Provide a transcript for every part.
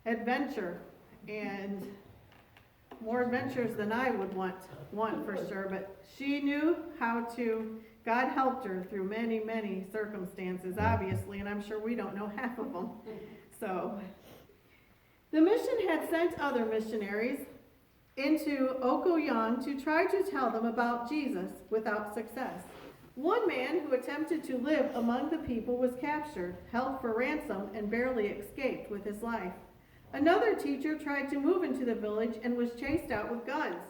adventure, and more adventures than I would want for sure, but she knew how to, God helped her through many, many circumstances, obviously, and I'm sure we don't know half of them. So, the mission had sent other missionaries into Okoyong to try to tell them about Jesus without success. One man who attempted to live among the people was captured, held for ransom, and barely escaped with his life. Another teacher tried to move into the village and was chased out with guns.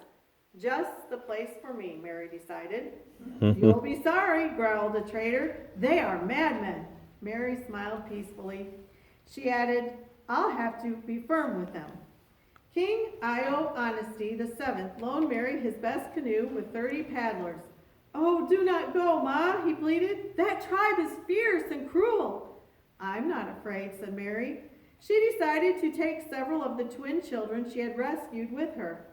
Just the place for me, Mary decided. You'll be sorry, growled the trader. They are madmen. Mary smiled peacefully. She added, I'll have to be firm with them. King Io Honesty VII loaned Mary his best canoe with 30 paddlers. Oh, do not go, Ma, he pleaded. That tribe is fierce and cruel. I'm not afraid, said Mary. She decided to take several of the twin children she had rescued with her.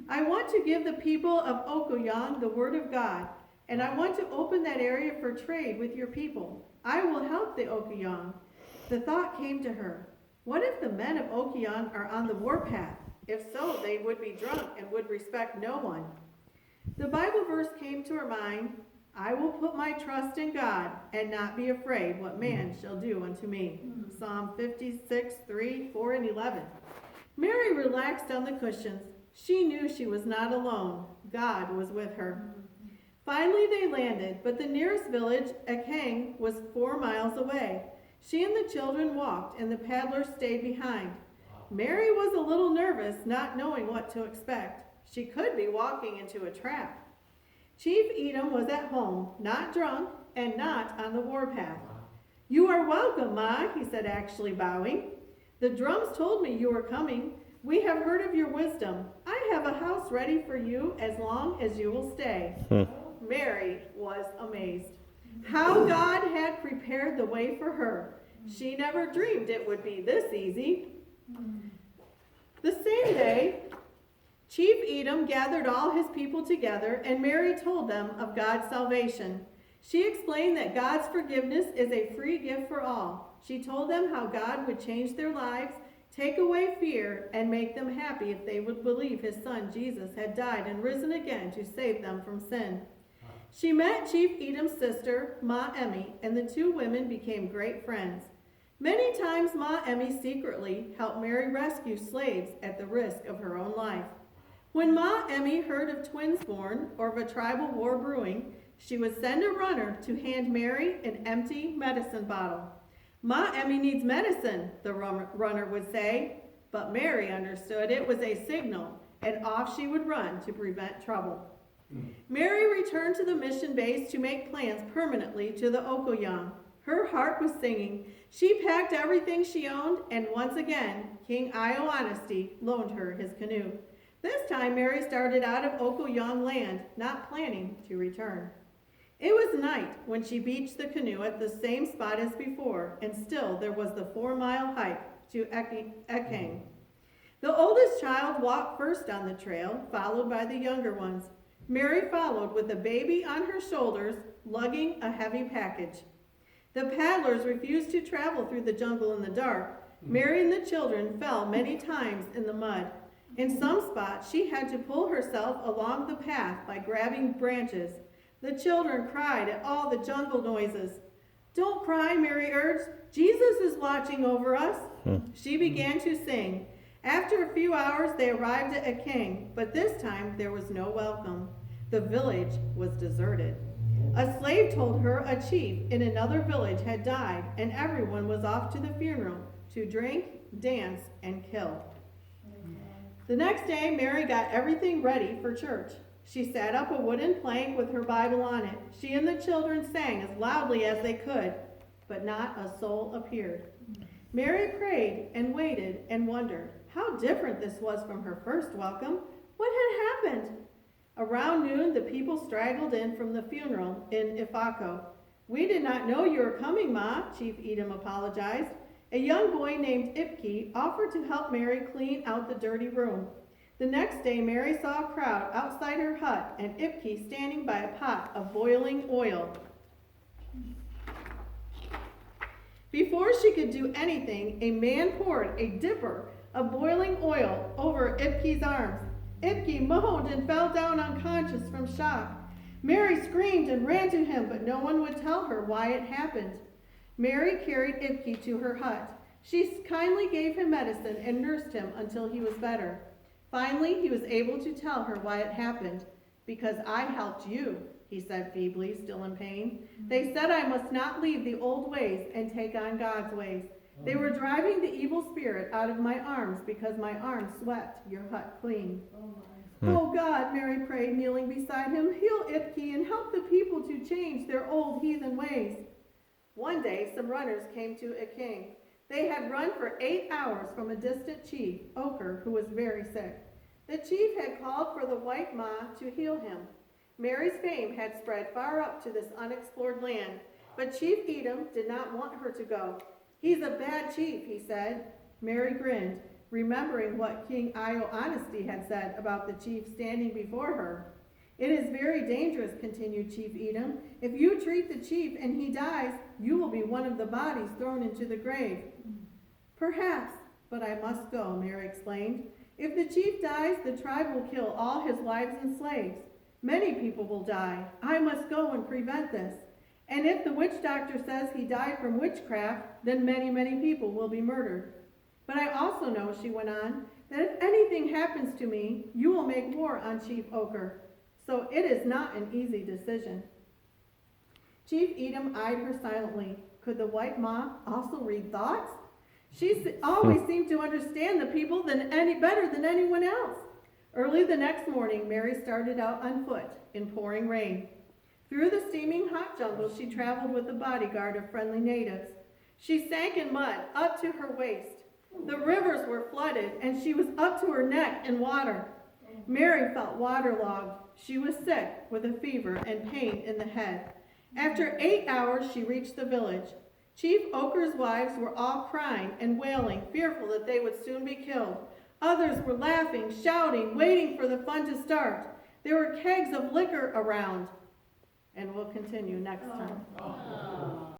I want to give the people of Okoyong the word of God, and I want to open that area for trade with your people. I will help the Okoyong. The thought came to her, what if the men of Okoyong are on the warpath? If so, they would be drunk and would respect no one. The Bible verse came to her mind, I will put my trust in God and not be afraid what man shall do unto me. Psalm 56, 3, 4, and 11. Mary relaxed on the cushions. She knew she was not alone. God was with her. Finally they landed, but the nearest village, Akang, was 4 miles away. She and the children walked, and the paddlers stayed behind. Mary was a little nervous, not knowing what to expect. She could be walking into a trap. Chief Edom was at home, not drunk, and not on the warpath. You are welcome, Ma, he said, actually bowing. The drums told me you were coming. We have heard of your wisdom. I have a house ready for you as long as you will stay. Mary was amazed. How God had prepared the way for her. She never dreamed it would be this easy. The same day, Chief Edom gathered all his people together, and Mary told them of God's salvation. She explained that God's forgiveness is a free gift for all. She told them how God would change their lives, take away fear, and make them happy if they would believe his son Jesus had died and risen again to save them from sin. She met Chief Edom's sister, Ma Emmy, and the two women became great friends. Many times Ma Emmy secretly helped Mary rescue slaves at the risk of her own life. When Ma Emmy heard of twins born or of a tribal war brewing, she would send a runner to hand Mary an empty medicine bottle. Ma Emmy needs medicine, the runner would say, but Mary understood it was a signal, and off she would run to prevent trouble. Mary returned to the mission base to make plans permanently to the Okoyong. Her heart was singing. She packed everything she owned, and once again, King Io Honesty loaned her his canoe. This time, Mary started out of Okoyong land, not planning to return. It was night when she beached the canoe at the same spot as before, and still there was the 4-mile hike to Akang. The oldest child walked first on the trail, followed by the younger ones. Mary followed with a baby on her shoulders, lugging a heavy package. The paddlers refused to travel through the jungle in the dark. Mary and the children fell many times in the mud. In some spots, she had to pull herself along the path by grabbing branches. The children cried at all the jungle noises. Don't cry, Mary urged. Jesus is watching over us. She began to sing. After a few hours, they arrived at Akang, but this time there was no welcome. The village was deserted. A slave told her a chief in another village had died, and everyone was off to the funeral to drink, dance, and kill. The next day, Mary got everything ready for church. She sat up a wooden plank with her Bible on it. She and the children sang as loudly as they could, but not a soul appeared. Mary prayed and waited and wondered how different this was from her first welcome. What had happened? Around noon, the people straggled in from the funeral in Ifako. We did not know you were coming, Ma, Chief Edom apologized. A young boy named Ipke offered to help Mary clean out the dirty room. The next day, Mary saw a crowd outside her hut and Ipke standing by a pot of boiling oil. Before she could do anything, a man poured a dipper of boiling oil over Ibki's arms. Ibki moaned and fell down unconscious from shock. Mary screamed and ran to him, but no one would tell her why it happened. Mary carried Ibki to her hut. She kindly gave him medicine and nursed him until he was better. Finally, he was able to tell her why it happened. Because I helped you, he said feebly, still in pain. They said I must not leave the old ways and take on God's ways. They were driving the evil spirit out of my arms because my arms swept your hut clean. Oh God, Mary prayed, kneeling beside him, heal Ibki and help the people to change their old heathen ways. One day, some runners came to a king. They had run for 8 hours from a distant chief, Ochre, who was very sick. The chief had called for the white Ma to heal him. Mary's fame had spread far up to this unexplored land, but Chief Edom did not want her to go. He's a bad chief, he said. Mary grinned, remembering what King Ioannesty had said about the chief standing before her. It is very dangerous, continued Chief Edom. If you treat the chief and he dies, you will be one of the bodies thrown into the grave. Perhaps, but I must go, Mary explained. If the chief dies, the tribe will kill all his wives and slaves. Many people will die. I must go and prevent this. And if the witch doctor says he died from witchcraft, then many, many people will be murdered. But I also know, she went on, that if anything happens to me, you will make war on Chief Ochre. So it is not an easy decision. Chief Edom eyed her silently. Could the white Ma also read thoughts? She always seemed to understand the people better than anyone else. Early the next morning, Mary started out on foot in pouring rain. Through the steaming hot jungle, she traveled with a bodyguard of friendly natives. She sank in mud up to her waist. The rivers were flooded, and she was up to her neck in water. Mary felt waterlogged. She was sick with a fever and pain in the head. After 8 hours, she reached the village. Chief Ochre's wives were all crying and wailing, fearful that they would soon be killed. Others were laughing, shouting, waiting for the fun to start. There were kegs of liquor around. And we'll continue next time.